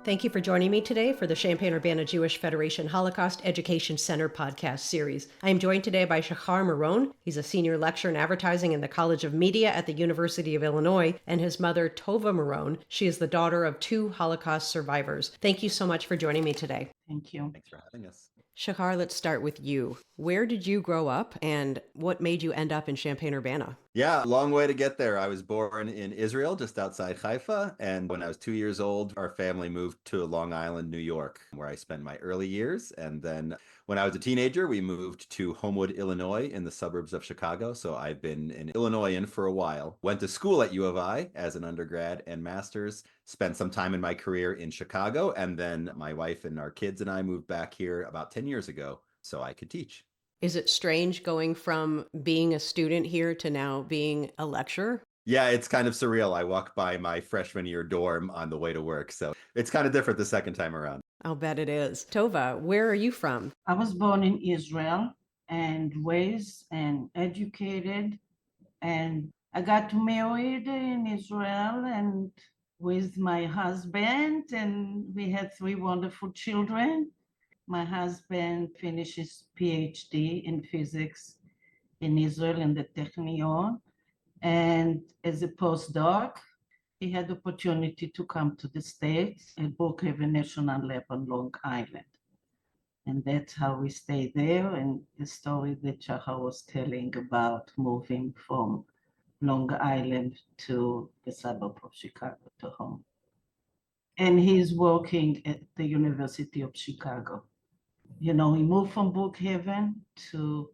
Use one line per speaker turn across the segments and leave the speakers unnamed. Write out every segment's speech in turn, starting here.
Thank you for joining me today for the Champaign-Urbana Jewish Federation Holocaust Education Center podcast series. I am joined today by Shachar Meron. He's a senior lecturer in advertising in the College of Media at the University of Illinois, and his mother, Tova Meron. She is the daughter of 2 Holocaust survivors. Thank you so much for joining me today.
Thank you.
Thanks for having us.
Shachar, let's start with you. Where did you grow up, and what made you end up in Champaign-Urbana?
Yeah, long way to get there. I was born in Israel, just outside Haifa. And when I was 2 years old, our family moved to Long Island, New York, where I spent my early years. And then when I was a teenager, we moved to Homewood, Illinois, in the suburbs of Chicago. So I've been an Illinoisan for a while. Went to school at U of I as an undergrad and master's. Spent some time in my career in Chicago. And then my wife and our kids and I moved back here about 10 years ago so I could teach.
Is it strange going from being a student here to now being a lecturer?
Yeah, it's kind of surreal. I walk by my freshman year dorm on the way to work, so it's kind of different the second time around.
I'll bet it is. Tova, where are you from?
I was born in Israel and raised and educated, and I got married in Israel and with my husband, and we had 3 wonderful children. My husband finished his PhD in physics in Israel in the Technion, and as a postdoc, he had the opportunity to come to the States at Brookhaven National Lab on Long Island. And that's how we stayed there, and the story that Shachar was telling about moving from Long Island to the suburb of Chicago to home. And he's working at the University of Chicago. You know, he moved from Brookhaven to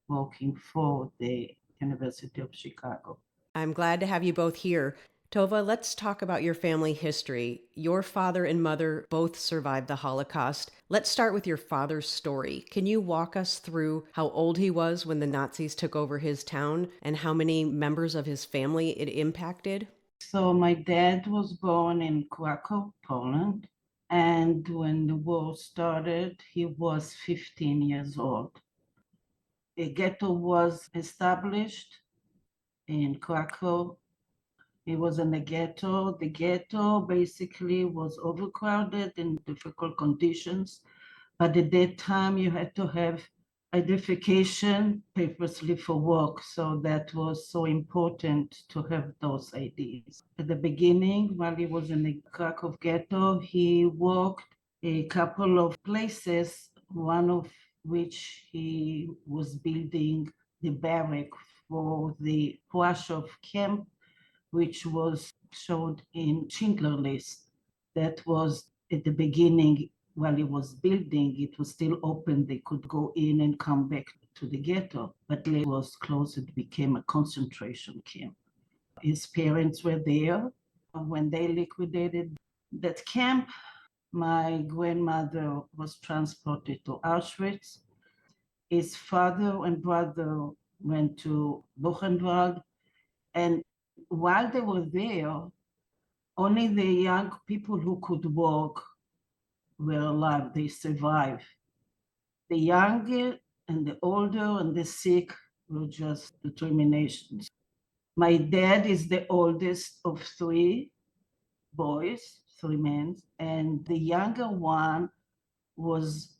working for the University of Chicago.
I'm glad to have you both here. Tova, let's talk about your family history. Your father and mother both survived the Holocaust. Let's start with your father's story. Can you walk us through how old he was when the Nazis took over his town and how many members of his family it impacted?
So my dad was born in Krakow, Poland. And when the war started, he was 15 years old. A ghetto was established in Krakow. He was in the ghetto. The ghetto basically was overcrowded in difficult conditions. But at that time, you had to have identification purposely for work. So that was so important to have those IDs. At the beginning, while he was in the Krakow ghetto, he worked a couple of places, one of which he was building the barrack for the Warsaw camp, which was showed in Schindler's List. That was at the beginning. While he was building, it was still open. They could go in and come back to the ghetto, but it was closed. It became a concentration camp. His parents were there. When they liquidated that camp, my grandmother was transported to Auschwitz. His father and brother went to Buchenwald. And while they were there, only the young people who could walk were alive. They survived. The younger and the older and the sick were just determinations. My dad is the oldest of 3 boys, 3 men, and the younger one was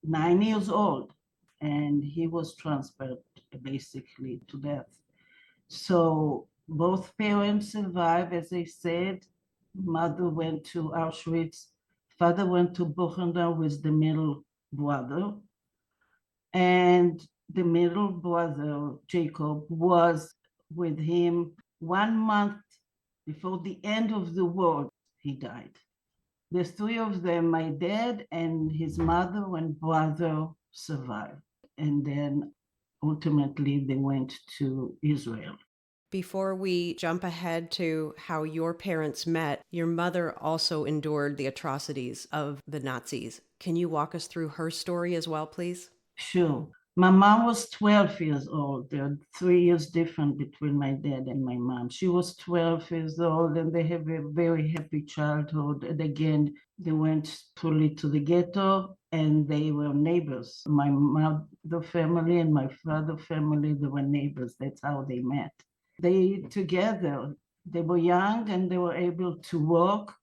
9 years old, and he was transferred basically to death. So both parents survived, as I said. Mother went to Auschwitz. Father went to Buchenwald with the middle brother. And the middle brother, Jacob, was with him 1 month before the end of the war. He died. The 3 of them, my dad and his mother and brother, survived. And then ultimately they went to Israel.
Before we jump ahead to how your parents met, your mother also endured the atrocities of the Nazis. Can you walk us through her story as well, please?
Sure. My mom was 12 years old. There are 3 years different between my dad and my mom. She was 12 years old, and they have a very happy childhood. And again, they went truly to the ghetto. and they were neighbors. My mother family and my father family, they were neighbors. That's how they met. They together, they were young and they were able to work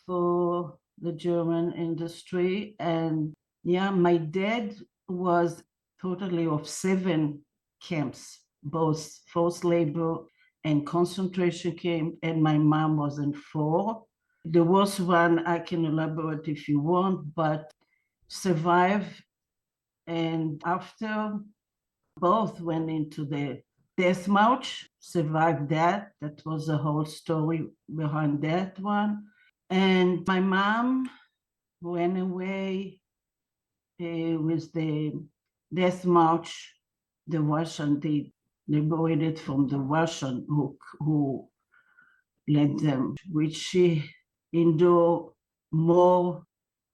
for the German industry. And yeah, my dad was totally of 7 camps, both forced labor and concentration camp, and my mom was in 4. There was one I can elaborate if you want, but survived. And after both went into the death march, survived that. That was the whole story behind that one. And my mom went away with the death march. The Russian, they liberated from the Russian who led them, which she endured more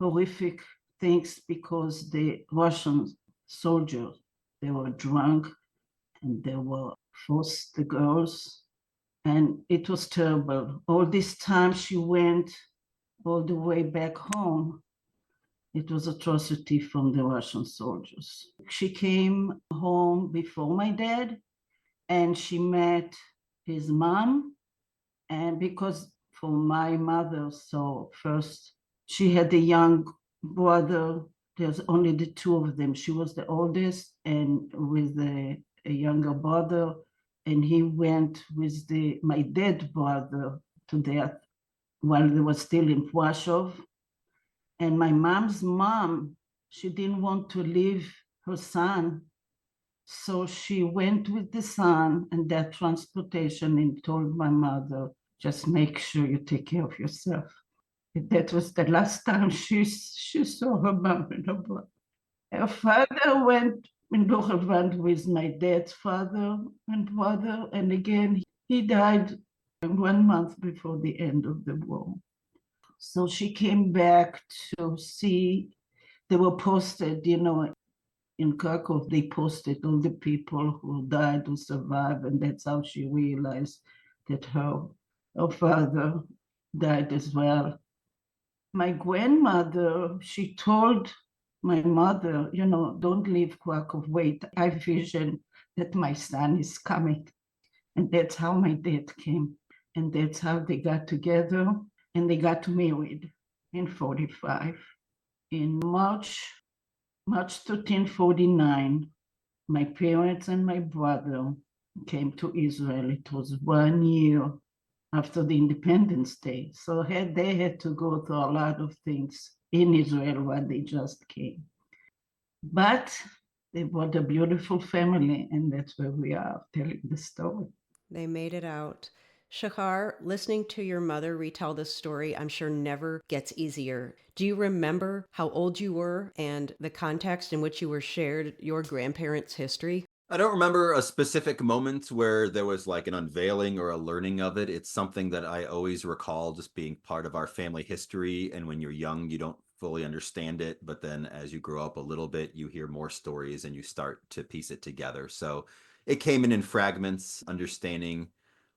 horrific things because the Russian soldiers, they were drunk and they were forced the girls. And it was terrible. All this time she went all the way back home. It was atrocity from the Russian soldiers. She came home before my dad and she met his mom. And because for my mother, so first she had a young brother. There's only the 2 of them. She was the oldest and with a younger brother. And he went with my dead brother to death while they were still in Warsaw. And my mom's mom, she didn't want to leave her son. So she went with the son and that transportation and told my mother, just make sure you take care of yourself. That was the last time she saw her mom and her brother. Her father went in Buchenwald with my dad's father and brother. And again, he died 1 month before the end of the war. So she came back to see, they were posted, in Krakow, they posted all the people who died, who survived, and that's how she realized that her father died as well. My grandmother, she told my mother, don't leave Krakow, wait, I vision that my son is coming. And that's how my dad came. And that's how they got together. And they got married in 45. In March 13, 49, my parents and my brother came to Israel. It was 1 year after the Independence Day. So they had to go through a lot of things in Israel when they just came. But they brought a beautiful family, and that's where we are telling the story.
They made it out. Shachar, listening to your mother retell this story, I'm sure never gets easier. Do you remember how old you were and the context in which you were shared your grandparents' history?
I don't remember a specific moment where there was like an unveiling or a learning of it. It's something that I always recall just being part of our family history. And when you're young, you don't fully understand it. But then as you grow up a little bit, you hear more stories and you start to piece it together. So it came in fragments, understanding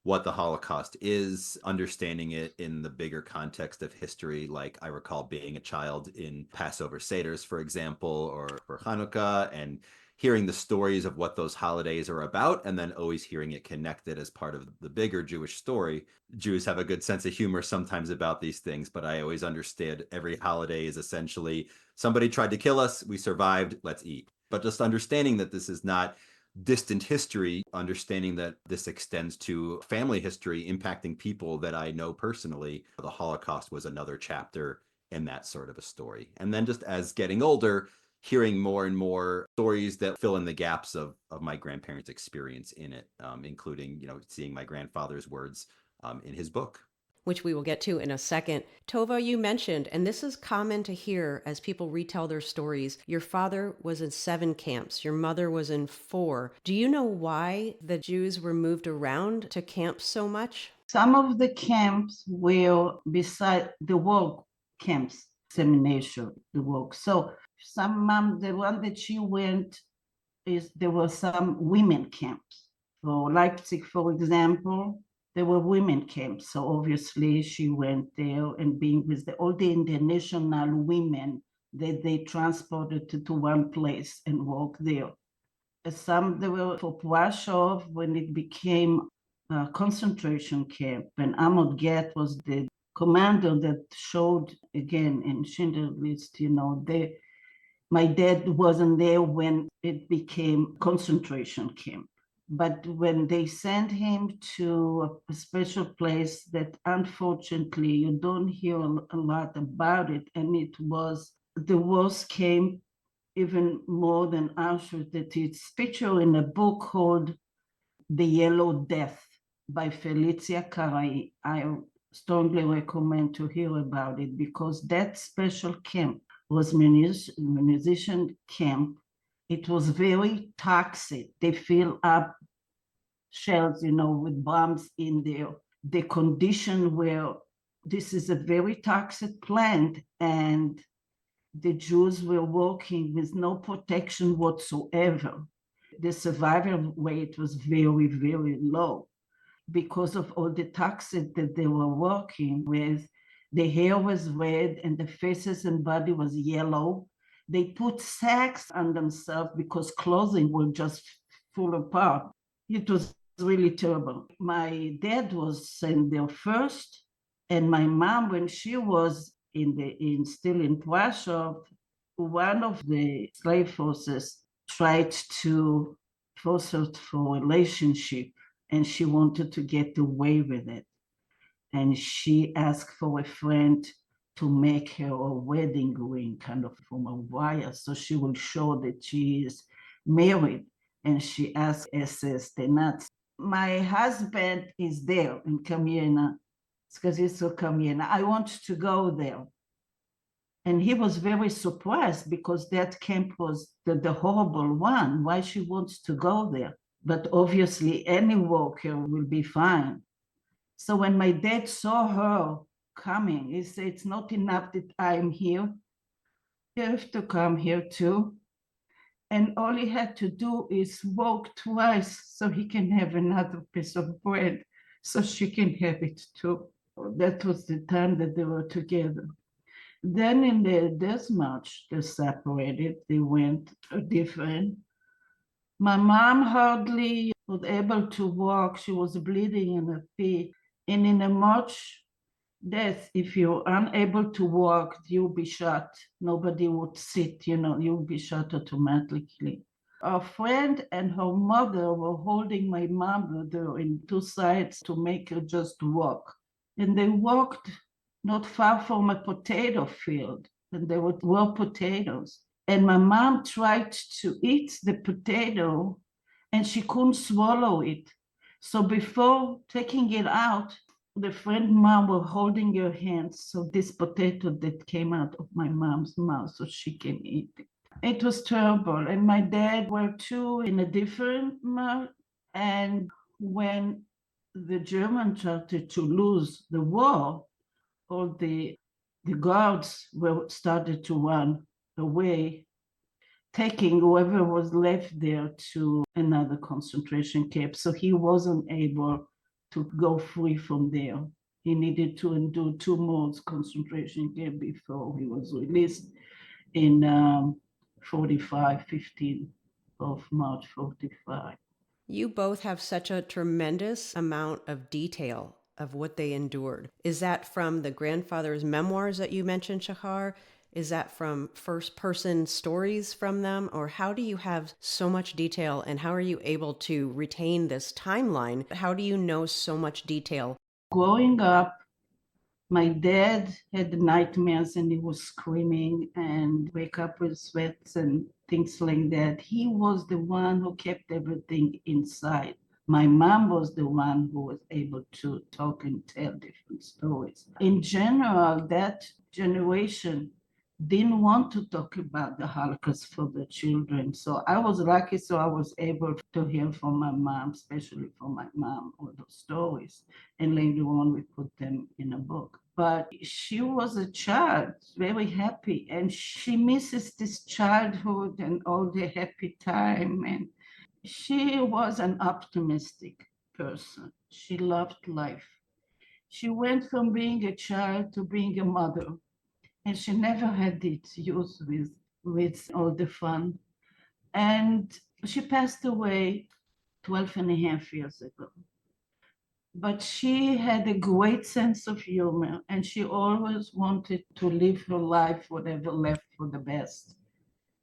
what the Holocaust is, understanding it in the bigger context of history. Like I recall being a child in Passover Seders, for example, or for Hanukkah, and hearing the stories of what those holidays are about, and then always hearing it connected as part of the bigger Jewish story. Jews have a good sense of humor sometimes about these things, but I always understood every holiday is essentially somebody tried to kill us, we survived, let's eat. But just understanding that this is not distant history, understanding that this extends to family history impacting people that I know personally. The Holocaust was another chapter in that sort of a story. And then just as getting older, hearing more and more stories that fill in the gaps of my grandparents' experience in it, including, seeing my grandfather's words in his book.
Which we will get to in a second. Tova, you mentioned, and this is common to hear as people retell their stories, your father was in 7 camps, your mother was in 4. Do you know why the Jews were moved around to camps so much?
Some of the camps were beside the work camps, examination, the work. So the one that she went there were some women camps. For Leipzig, for example, there were women camps. So obviously she went there and being with all the international women that they transported to one place and worked there. Some they were for Warsaw when it became a concentration camp, and Amod Get was the commander that showed again in Schindler's List, my dad wasn't there when it became concentration camp. But when they sent him to a special place that unfortunately you don't hear a lot about it, and it was the worst camp even more than Auschwitz, that it's featured in a book called The Yellow Death by Felicia Carai. I strongly recommend to hear about it because that special camp was musician camp. It was very toxic. They fill up shells, with bombs in there. The condition where this is a very toxic plant, and the Jews were working with no protection whatsoever. The survival rate was very, very low because of all the toxins that they were working with. The hair was red and the faces and body was yellow. They put sacks on themselves because clothing will just fall apart. It was really terrible. My dad was sent there first, and my mom, when she was still in Warsaw, one of the slave forces tried to force her for a relationship, and she wanted to get away with it. And she asked for a friend to make her a wedding ring, kind of from a wire, so she will show that she is married. And she asked SS the Nazis. My husband is there in Kamiena. It's because he's so Kamiena. I want to go there. And he was very surprised because that camp was the horrible one. Why she wants to go there? But obviously any worker will be fine. So when my dad saw her coming, he said, it's not enough that I'm here. You have to come here too. And all he had to do is walk twice so he can have another piece of bread so she can have it too. That was the time that they were together. Then in the death march, they separated, they went different. My mom hardly was able to walk. She was bleeding in her feet. And in a march death, if you're unable to walk, you'll be shot. Nobody would sit, you'll be shot automatically. Our friend and her mother were holding my mom there in two sides to make her just walk. And they walked not far from a potato field, and there were potatoes. And my mom tried to eat the potato, and she couldn't swallow it. So before taking it out, the friend mom were holding her hands, so this potato that came out of my mom's mouth, so she can eat it. It was terrible. And my dad were too in a different mouth. And when the Germans started to lose the war, all the guards started to run away, taking whoever was left there to another concentration camp. So he wasn't able to go free from there. He needed to endure 2 more concentration camps before he was released in 15 of March 45.
You both have such a tremendous amount of detail of what they endured. Is that from the grandfather's memoirs that you mentioned, Shachar? Is that from first-person stories from them? Or how do you have so much detail, and how are you able to retain this timeline? How do you know so much detail?
Growing up, my dad had nightmares and he was screaming and wake up with sweats and things like that. He was the one who kept everything inside. My mom was the one who was able to talk and tell different stories. In general, that generation didn't want to talk about the Holocaust for the children. So I was lucky, so I was able to hear from my mom, especially from my mom, all those stories. And later on, we put them in a book. But she was a child, very happy, and she misses this childhood and all the happy time. And she was an optimistic person. She loved life. She went from being a child to being a mother. and she never had it used with all the fun. And she passed away 12 and a half years ago. But she had a great sense of humor, and she always wanted to live her life, whatever left, for the best.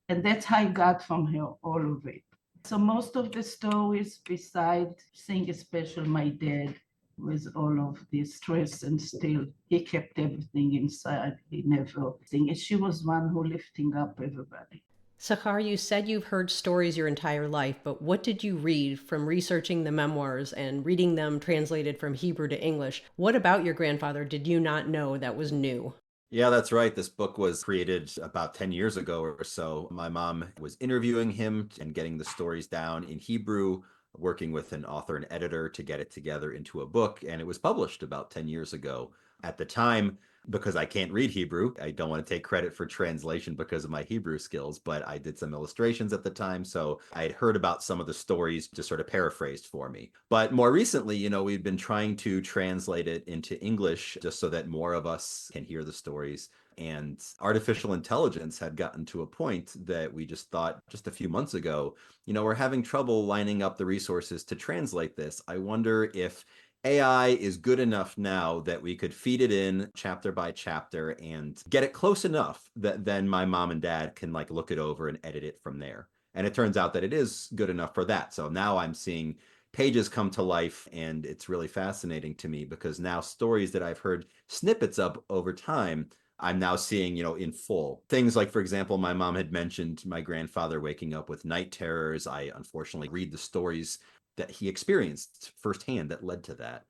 And that's how I got from her all of it. So most of the stories, besides seeing especially my dad with all of this stress, and still he kept everything inside. He never sing. And she was one who lifting up everybody.
Shachar, you said you've heard stories your entire life, but what did you read from researching the memoirs and reading them translated from Hebrew to English? What about your grandfather did you not know that was new?
Yeah, that's right. This book was created about 10 years ago or so. My mom was interviewing him and getting the stories down in Hebrew, working with an author and editor to get it together into a book, and it was published about 10 years ago. At the time, because I can't read Hebrew, I don't want to take credit for translation because of my Hebrew skills, but I did some illustrations at the time. So I had heard about some of the stories just sort of paraphrased for me. But more recently, we've been trying to translate it into English just so that more of us can hear the stories. And artificial intelligence had gotten to a point that we just thought just a few months ago, we're having trouble lining up the resources to translate this. I wonder if AI is good enough now that we could feed it in chapter by chapter and get it close enough that then my mom and dad can look it over and edit it from there. And it turns out that it is good enough for that. So now I'm seeing pages come to life, and it's really fascinating to me because now stories that I've heard snippets of over time, I'm now seeing, in full. Things like, for example, my mom had mentioned my grandfather waking up with night terrors. I unfortunately read the stories that he experienced firsthand that led to that.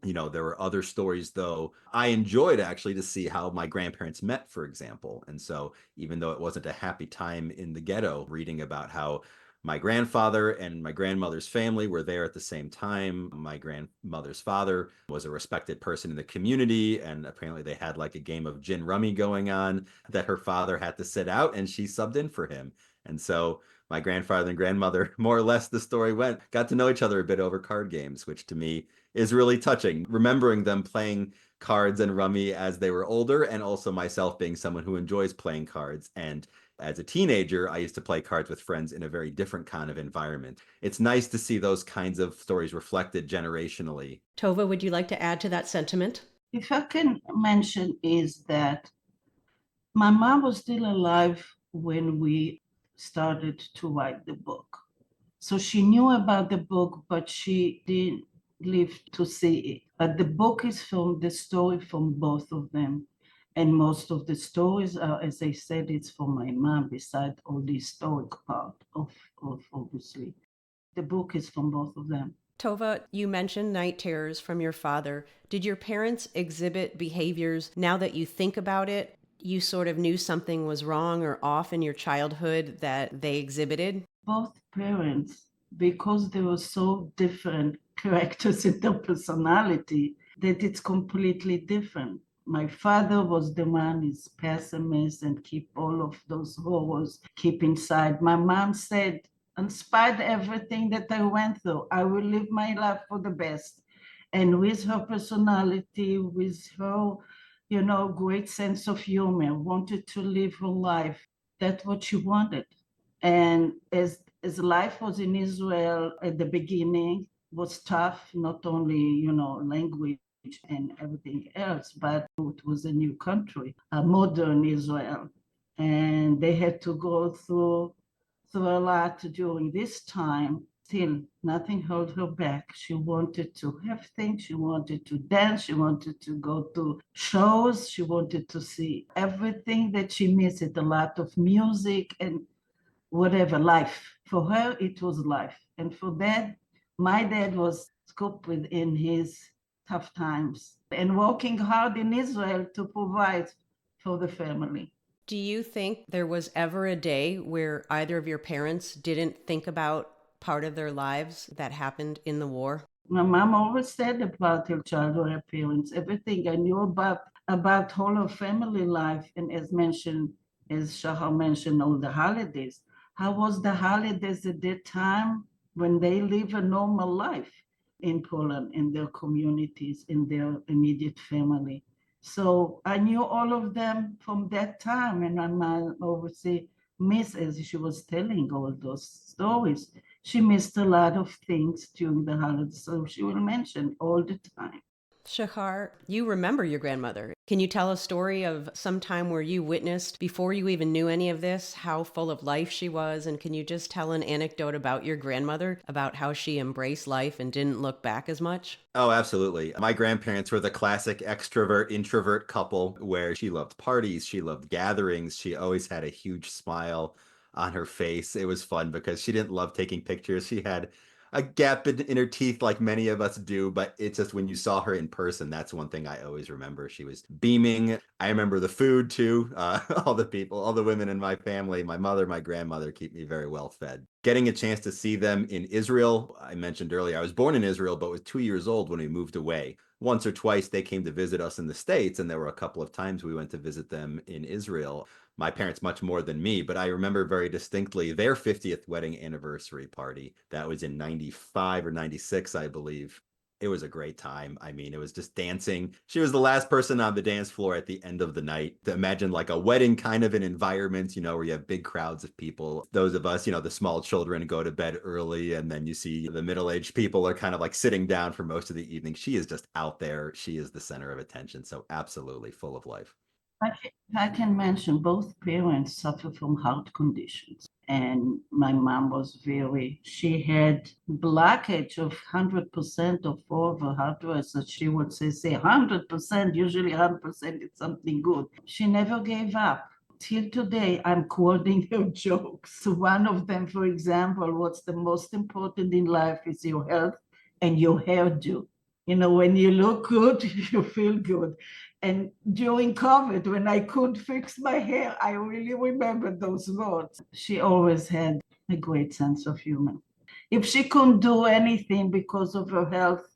There were other stories, though. I enjoyed actually to see how my grandparents met, for example. And so, even though it wasn't a happy time in the ghetto, reading about how my grandfather and my grandmother's family were there at the same time. My grandmother's father was a respected person in the community, and apparently they had a game of gin rummy going on that her father had to sit out, and she subbed in for him. And so my grandfather and grandmother, more or less the story went, got to know each other a bit over card games, which to me is really touching. Remembering them playing cards and rummy as they were older, and also myself being someone who enjoys playing cards. And as a teenager, I used to play cards with friends in a very different kind of environment. It's nice to see those kinds of stories reflected generationally.
Tova, would you like to add to that sentiment?
If I can mention is that my mom was still alive when we started to write the book. So she knew about the book, but she didn't live to see it. But the book is from the story from both of them. And most of the stories are, as I said, it's from my mom, beside all the historic part of obviously. The book is from both of them.
Tova, you mentioned night terrors from your father. Did your parents exhibit behaviors now that you think about it? You sort of knew something was wrong or off in your childhood that they exhibited?
Both parents, because they were so different characters in their personality, that it's completely different. My father was the man is pessimist and keep all of those horrors keep inside. My mom said, in spite of everything that I went through, I will live my life for the best. And with her personality, with her, great sense of humor, wanted to live her life. That's what she wanted. And as life was in Israel at the beginning was tough, not only language and everything else, but it was a new country, a modern Israel, and they had to go through a lot during this time. Still, nothing held her back. She wanted to have things. She wanted to dance. She wanted to go to shows. She wanted to see everything that she missed, a lot of music and whatever, life. For her, it was life. And for dad, my dad was scooped within his tough times and working hard in Israel to provide for the family.
Do you think there was ever a day where either of your parents didn't think about part of their lives that happened in the war?
My mom always said about her childhood appearance, everything I knew about whole of family life, and as mentioned, as Shachar mentioned, all the holidays. How was the holidays at that time when they live a normal life in Poland, in their communities, in their immediate family? So I knew all of them from that time. And my mom obviously missed, as she was telling all those stories, she missed a lot of things during the holidays. So she will mention all the time.
Shachar, you remember your grandmother. Can you tell a story of some time where you witnessed, before you even knew any of this, how full of life she was? And can you just tell an anecdote about your grandmother, about how she embraced life and didn't look back as much?
Oh, absolutely. My grandparents were the classic extrovert introvert couple where she loved parties, she loved gatherings, she always had a huge smile on her face. It was fun because she didn't love taking pictures. She had a gap in her teeth like many of us do, but it's just when you saw her in person, that's one thing I always remember. She was beaming. I remember the food too. All the people, all the women in my family, my mother, my grandmother keep me very well fed. Getting a chance to see them in Israel, I mentioned earlier, I was born in Israel, but was 2 years old when we moved away. Once or twice they came to visit us in the States, and there were a couple of times we went to visit them in Israel. My parents much more than me, but I remember very distinctly their 50th wedding anniversary party. That was in 95 or 96, I believe. It was a great time. I mean, it was just dancing. She was the last person on the dance floor at the end of the night. To imagine like a wedding kind of an environment, where you have big crowds of people. Those of us, the small children go to bed early, and then you see the middle-aged people are kind of like sitting down for most of the evening. She is just out there. She is the center of attention. So absolutely full of life.
I can mention both parents suffer from heart conditions. And my mom was she had blockage of 100% of all of her hardware. So she would say 100%, usually 100% is something good. She never gave up. Till today, I'm quoting her jokes. So one of them, for example, what's the most important in life is your health and your hairdo. When you look good, you feel good. And during COVID, when I couldn't fix my hair, I really remember those words. She always had a great sense of humor. If she couldn't do anything because of her health,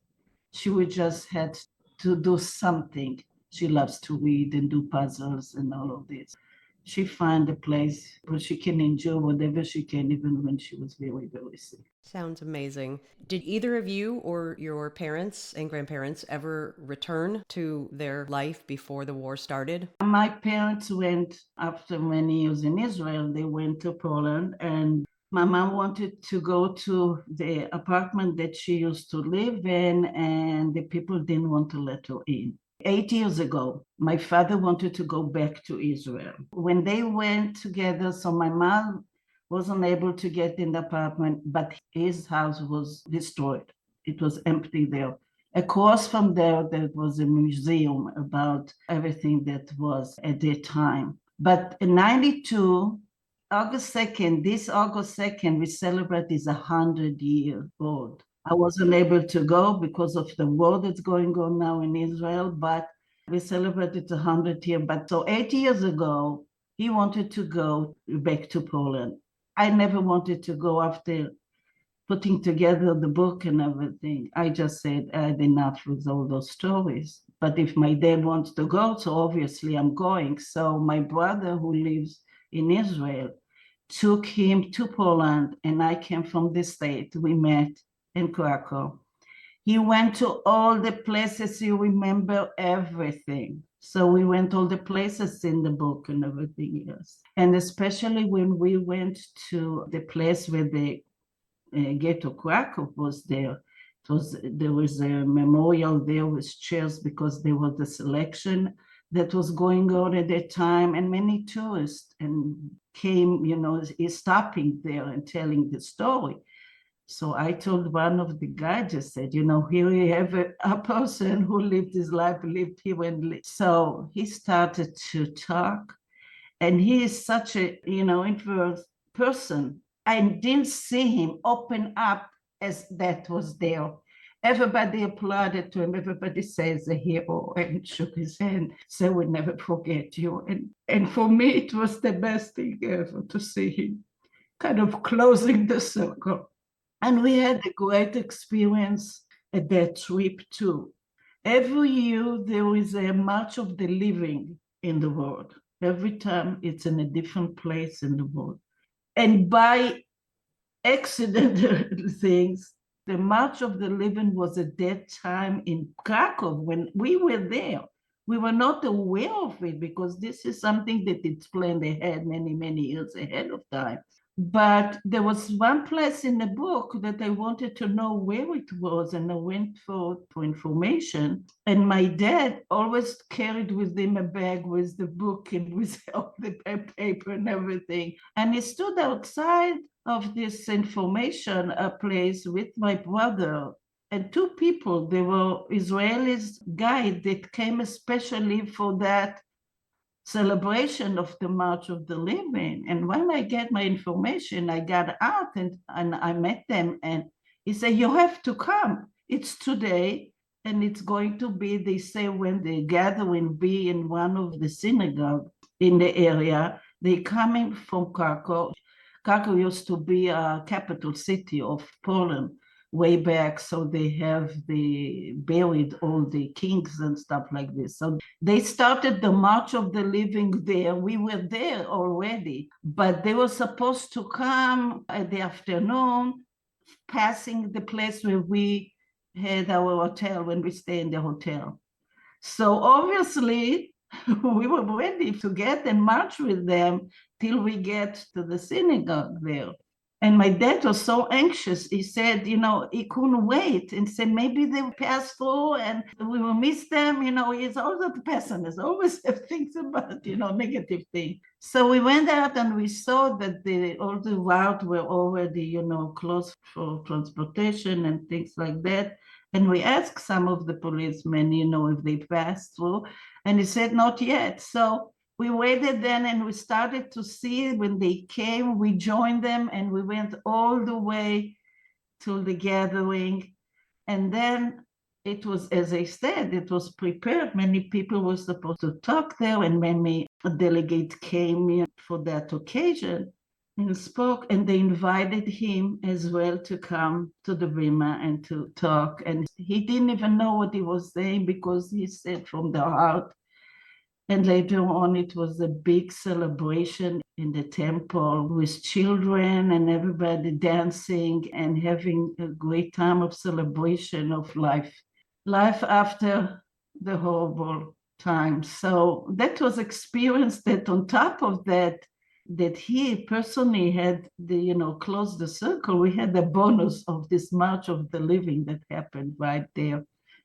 she would just had to do something. She loves to read and do puzzles and all of this. She found a place where she can enjoy whatever she can, even when she was very, very sick.
Sounds amazing. Did either of you or your parents and grandparents ever return to their life before the war started?
My parents went, after many years in Israel, they went to Poland, and my mom wanted to go to the apartment that she used to live in, and the people didn't want to let her in. 8 years ago, my father wanted to go back to Israel. When they went together, so my mom wasn't able to get in the apartment, but his house was destroyed. It was empty there. Across from there was a museum about everything that was at that time. But in 92, August 2nd, this August 2nd, we celebrate is 100-year-old. I wasn't able to go because of the war that's going on now in Israel, but we celebrated 100 year. But so 8 years ago, he wanted to go back to Poland. I never wanted to go after putting together the book and everything. I just said I had enough with all those stories. But if my dad wants to go, so obviously I'm going. So my brother, who lives in Israel, took him to Poland, and I came from the state. We met in Krakow. He went to all the places. You remember everything. So we went all the places in the book and everything else. And especially when we went to the place where the ghetto Krakow was there. There was a memorial there with chairs because there was the selection that was going on at that time, and many tourists and came, stopping there and telling the story. So I told one of the guys, just said, here we have a person who lived his life, lived here and lived. So he started to talk, and he is such a, introvert person. I didn't see him open up as that was there. Everybody applauded to him. Everybody says a hero and shook his hand. So we'll never forget you. And for me, it was the best thing ever to see him kind of closing the circle. And we had a great experience at that trip too. Every year there is a March of the Living in the world. Every time it's in a different place in the world. And by accident things, the March of the Living was at that time in Krakow when we were there. We were not aware of it because this is something that it's planned ahead many, many years ahead of time. But there was one place in the book that I wanted to know where it was, and I went for information. And my dad always carried with him a bag with the book and with all the paper and everything. And he stood outside of this information place with my brother and two people. They were Israelis guide that came especially for that celebration of the March of the Living. And when I get my information, I got out and I met them, and he said, you have to come. It's today, and it's going to be, they say, when the gathering be in one of the synagogues in the area. They coming from Krakow. Krakow used to be a capital city of Poland way back, so they have buried all the kings and stuff like this. So they started the March of the Living there. We were there already, but they were supposed to come at the afternoon, passing the place where we had our hotel, when we stay in the hotel. So obviously, we were ready to get and march with them till we get to the synagogue there. And my dad was so anxious. He said, he couldn't wait, and said, maybe they pass through and we will miss them. He's always a pessimist, always thinks about, negative things. So we went out and we saw that all the routes were already, closed for transportation and things like that. And we asked some of the policemen, if they passed through, and he said, not yet. So we waited then, and we started to see when they came. We joined them, and we went all the way to the gathering. And then it was, as I said, it was prepared. Many people were supposed to talk there, and many delegates came for that occasion and spoke, and they invited him as well to come to the Bima and to talk. And he didn't even know what he was saying because he said from the heart. And later on, it was a big celebration in the temple with children and everybody dancing and having a great time of celebration of life after the horrible time. So that was experience that on top of that he personally had closed the circle. We had the bonus of this March of the Living that happened right there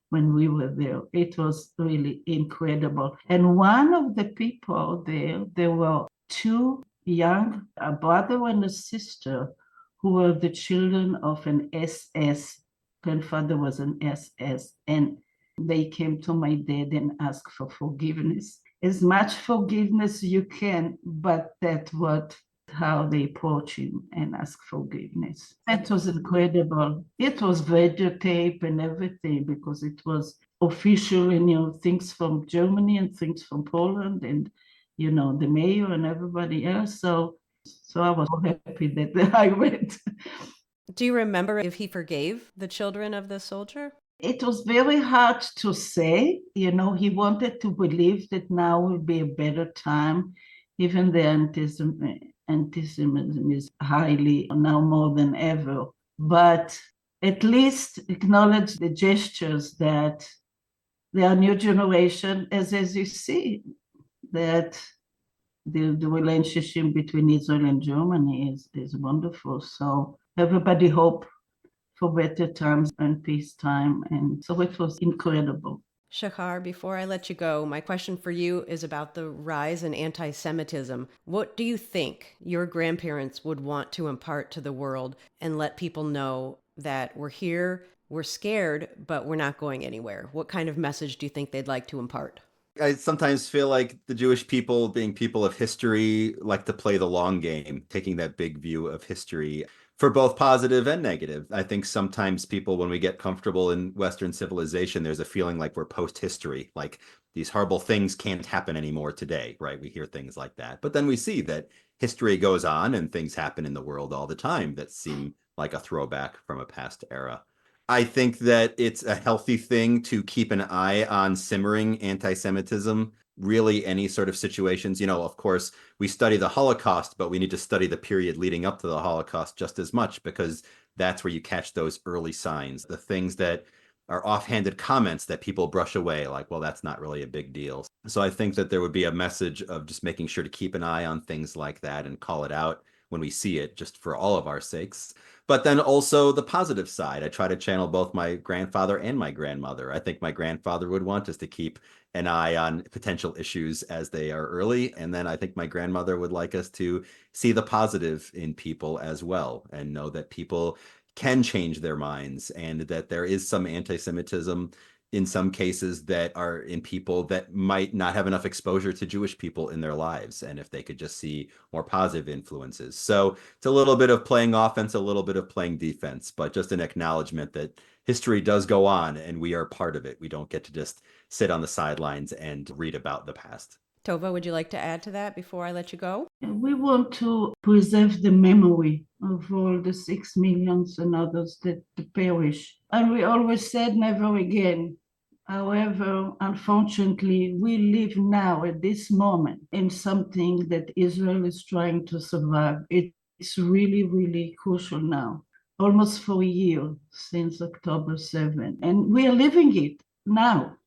when we were there. It was really incredible. And one of the people there were two young, a brother and a sister, who were the children of an SS. Grandfather was an SS. And they came to my dad and asked for forgiveness. As much forgiveness you can, but that's how they approach him and ask forgiveness. That was incredible. It was videotape and everything because it was official, things from Germany and things from Poland and, the mayor and everybody else. So I was so happy that I went.
Do you remember if he forgave the children of the soldier?
It was very hard to say. He wanted to believe that now will be a better time. Even the antisemitism is highly now more than ever. But at least acknowledge the gestures that there are new generation, as you see, that the relationship between Israel and Germany is wonderful. So everybody hope for better times and peacetime. And so it was incredible.
Shachar, before I let you go, my question for you is about the rise in anti-Semitism. What do you think your grandparents would want to impart to the world and let people know that we're here, we're scared, but we're not going anywhere? What kind of message do you think they'd like to impart?
I sometimes feel like the Jewish people, being people of history, like to play the long game, taking that big view of history for both positive and negative. I think sometimes people, when we get comfortable in Western civilization, there's a feeling like we're post-history, like these horrible things can't happen anymore today, right? We hear things like that. But then we see that history goes on and things happen in the world all the time that seem like a throwback from a past era. I think that it's a healthy thing to keep an eye on simmering anti-Semitism, really any sort of situations. Of course, we study the Holocaust, but we need to study the period leading up to the Holocaust just as much because that's where you catch those early signs, the things that are offhanded comments that people brush away, like, well, that's not really a big deal. So I think that there would be a message of just making sure to keep an eye on things like that and call it out when we see it, just for all of our sakes. But then also the positive side. I try to channel both my grandfather and my grandmother. I think my grandfather would want us to keep an eye on potential issues as they are early. And then I think my grandmother would like us to see the positive in people as well and know that people can change their minds and that there is some anti-Semitism in some cases that are in people that might not have enough exposure to Jewish people in their lives. And if they could just see more positive influences. So it's a little bit of playing offense, a little bit of playing defense, but just an acknowledgement that history does go on and we are part of it. We don't get to just sit on the sidelines and read about the past.
Tova, would you like to add to that before I let you go?
We want to preserve the memory of all the 6 millions and others that perish. And we always said never again. However, unfortunately, we live now at this moment in something that Israel is trying to survive. It's really, really crucial now, almost for a year since October 7. And we are living it now.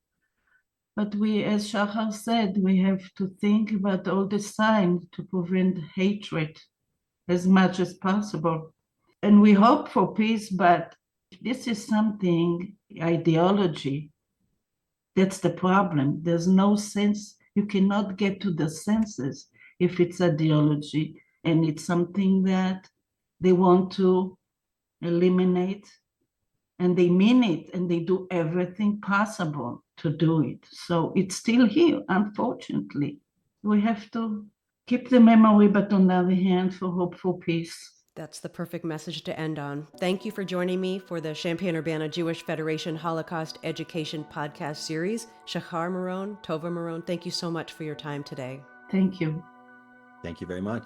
But we, as Shachar said, we have to think about all the signs to prevent hatred as much as possible. And we hope for peace, but this is something, ideology, that's the problem. There's no sense. You cannot get to the senses if it's ideology, and it's something that they want to eliminate, and they mean it, and they do everything possible to do it. So it's still here, unfortunately. We have to keep the memory, but on the other hand, for hope for peace.
That's the perfect message to end on. Thank you for joining me for the Champaign-Urbana Jewish Federation Holocaust Education podcast series. Shachar Meron, Tova Meron, thank you so much for your time today.
Thank you.
Thank you very much.